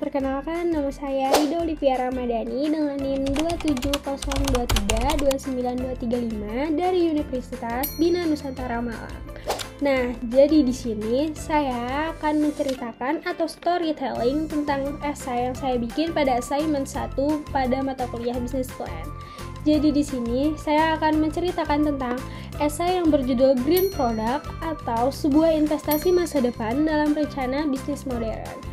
Perkenalkan, nama saya Rido Olivia Ramadhani dengan NIM 27023-29235 dari Universitas Bina Nusantara Malang. Nah, jadi di sini saya akan menceritakan atau storytelling tentang esai yang saya bikin pada assignment 1 pada mata kuliah Business Plan. Jadi di sini saya akan menceritakan tentang esai yang berjudul Green Product atau sebuah investasi masa depan dalam rencana bisnis modern.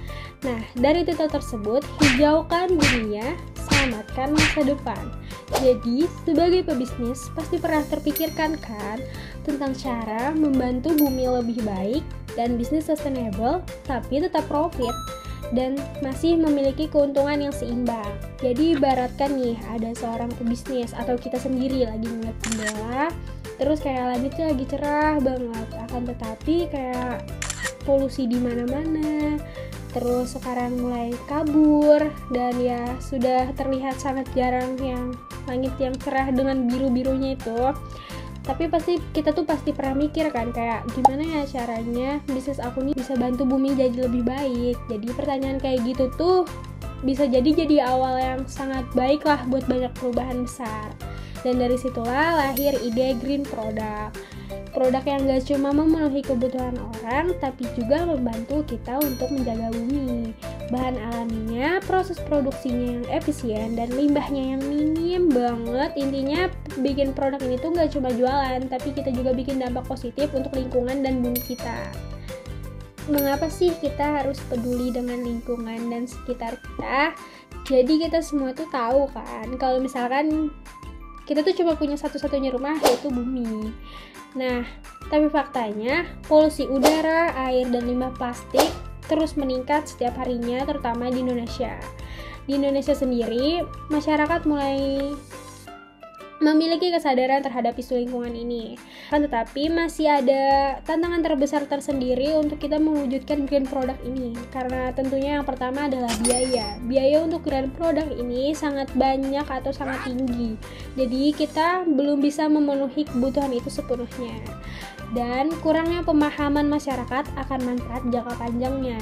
Nah, dari titel tersebut, hijaukan dunia, selamatkan masa depan. Jadi, sebagai pebisnis, pasti pernah terpikirkan kan tentang cara membantu bumi lebih baik dan bisnis sustainable, tapi tetap profit dan masih memiliki keuntungan yang seimbang. Jadi, ibaratkan nih, ada seorang pebisnis atau kita sendiri lagi ngeliat jendela, terus kayak langitnya lagi cerah banget, akan tetapi kayak polusi di mana-mana. Terus sekarang mulai kabur dan ya sudah terlihat sangat jarang yang langit yang cerah dengan biru-birunya itu. Tapi kita pasti pernah mikir kan kayak gimana ya caranya bisnis aku nih bisa bantu bumi jadi lebih baik. Jadi pertanyaan kayak gitu tuh bisa jadi awal yang sangat baik lah buat banyak perubahan besar. Dan dari situlah lahir ide Green Product. Produk yang gak cuma memenuhi kebutuhan orang, tapi juga membantu kita untuk menjaga bumi. Bahan alaminya, proses produksinya yang efisien, dan limbahnya yang minim banget. Intinya, bikin produk ini tuh gak cuma jualan, tapi kita juga bikin dampak positif untuk lingkungan dan bumi kita. Mengapa sih kita harus peduli dengan lingkungan dan sekitar kita? Jadi kita semua tuh tahu kan, kalau misalkan kita tuh cuma punya satu-satunya rumah, yaitu bumi. Nah, tapi faktanya polusi udara, air, dan limbah plastik terus meningkat setiap harinya, terutama di Indonesia. Di Indonesia sendiri, masyarakat mulai memiliki kesadaran terhadap isu lingkungan ini. Tetapi masih ada tantangan terbesar tersendiri untuk kita mewujudkan green product ini. Karena tentunya yang pertama adalah biaya. Biaya untuk green product ini sangat banyak atau sangat tinggi. Jadi kita belum bisa memenuhi kebutuhan itu sepenuhnya. Dan kurangnya pemahaman masyarakat akan manfaat jangka panjangnya.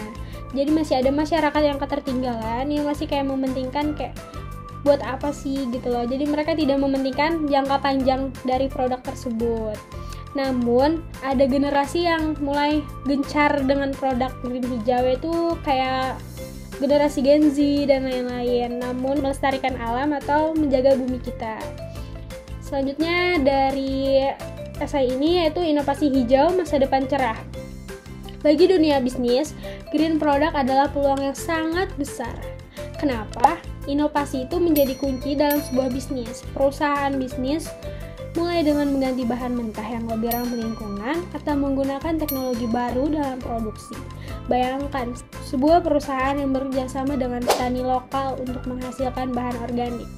Jadi masih ada masyarakat yang ketertinggalan, yang masih kayak mementingkan kayak buat apa sih gitu loh. Jadi mereka tidak mementingkan jangka panjang dari produk tersebut. Namun ada generasi yang mulai gencar dengan produk green hijau itu kayak generasi Gen Z dan lain-lain, namun melestarikan alam atau menjaga bumi kita. Selanjutnya dari esai ini yaitu inovasi hijau masa depan cerah. Bagi dunia bisnis, green product adalah peluang yang sangat besar. Kenapa? Inovasi itu menjadi kunci dalam sebuah bisnis. Perusahaan bisnis mulai dengan mengganti bahan mentah yang lebih ramah lingkungan atau menggunakan teknologi baru dalam produksi. Bayangkan, sebuah perusahaan yang bekerjasama dengan petani lokal untuk menghasilkan bahan organik.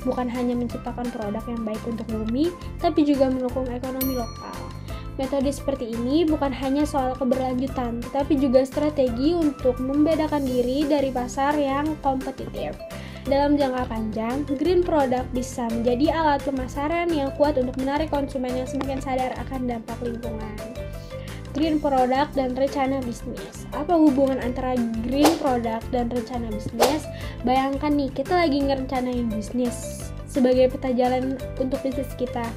Bukan hanya menciptakan produk yang baik untuk bumi, tapi juga mendukung ekonomi lokal. Metode seperti ini bukan hanya soal keberlanjutan, tetapi juga strategi untuk membedakan diri dari pasar yang kompetitif. Dalam jangka panjang, green product bisa menjadi alat pemasaran yang kuat untuk menarik konsumen yang semakin sadar akan dampak lingkungan. Green product dan rencana bisnis. Apa hubungan antara green product dan rencana bisnis? Bayangkan nih, kita lagi ngerencanain bisnis sebagai peta jalan untuk bisnis kita.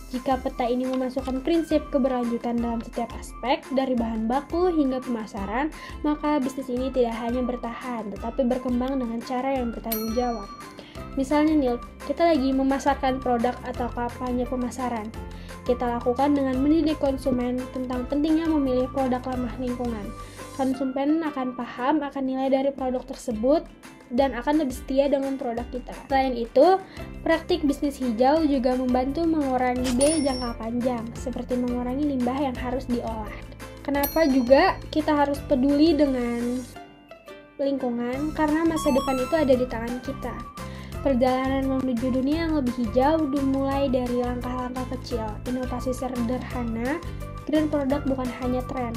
Jika peta ini memasukkan prinsip keberlanjutan dalam setiap aspek, dari bahan baku hingga pemasaran, maka bisnis ini tidak hanya bertahan, tetapi berkembang dengan cara yang bertanggung jawab. Misalnya nih, kita lagi memasarkan produk atau kampanye pemasaran. Kita lakukan dengan mendidik konsumen tentang pentingnya memilih produk ramah lingkungan. Konsumen akan paham akan nilai dari produk tersebut dan akan lebih setia dengan produk kita. Selain itu, praktik bisnis hijau juga membantu mengurangi biaya jangka panjang, seperti mengurangi limbah yang harus diolah. Kenapa juga kita harus peduli dengan lingkungan? Karena masa depan itu ada di tangan kita. Perjalanan menuju dunia yang lebih hijau dimulai dari langkah-langkah kecil. Inovasi sederhana, green product bukan hanya tren.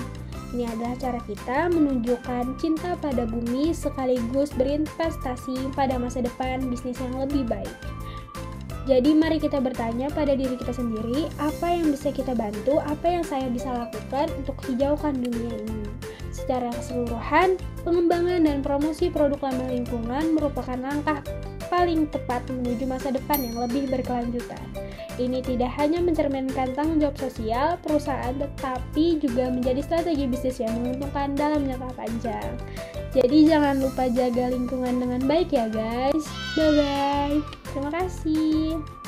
Ini adalah cara kita menunjukkan cinta pada bumi sekaligus berinvestasi pada masa depan bisnis yang lebih baik. Jadi mari kita bertanya pada diri kita sendiri, apa yang bisa kita bantu, apa yang saya bisa lakukan untuk hijaukan dunia ini. Secara keseluruhan, pengembangan dan promosi produk ramah lingkungan merupakan langkah paling tepat menuju masa depan yang lebih berkelanjutan. Ini tidak hanya mencerminkan tanggung jawab sosial perusahaan, tetapi juga menjadi strategi bisnis yang menguntungkan dalam jangka panjang. Jadi jangan lupa jaga lingkungan dengan baik ya guys. Bye-bye. Terima kasih.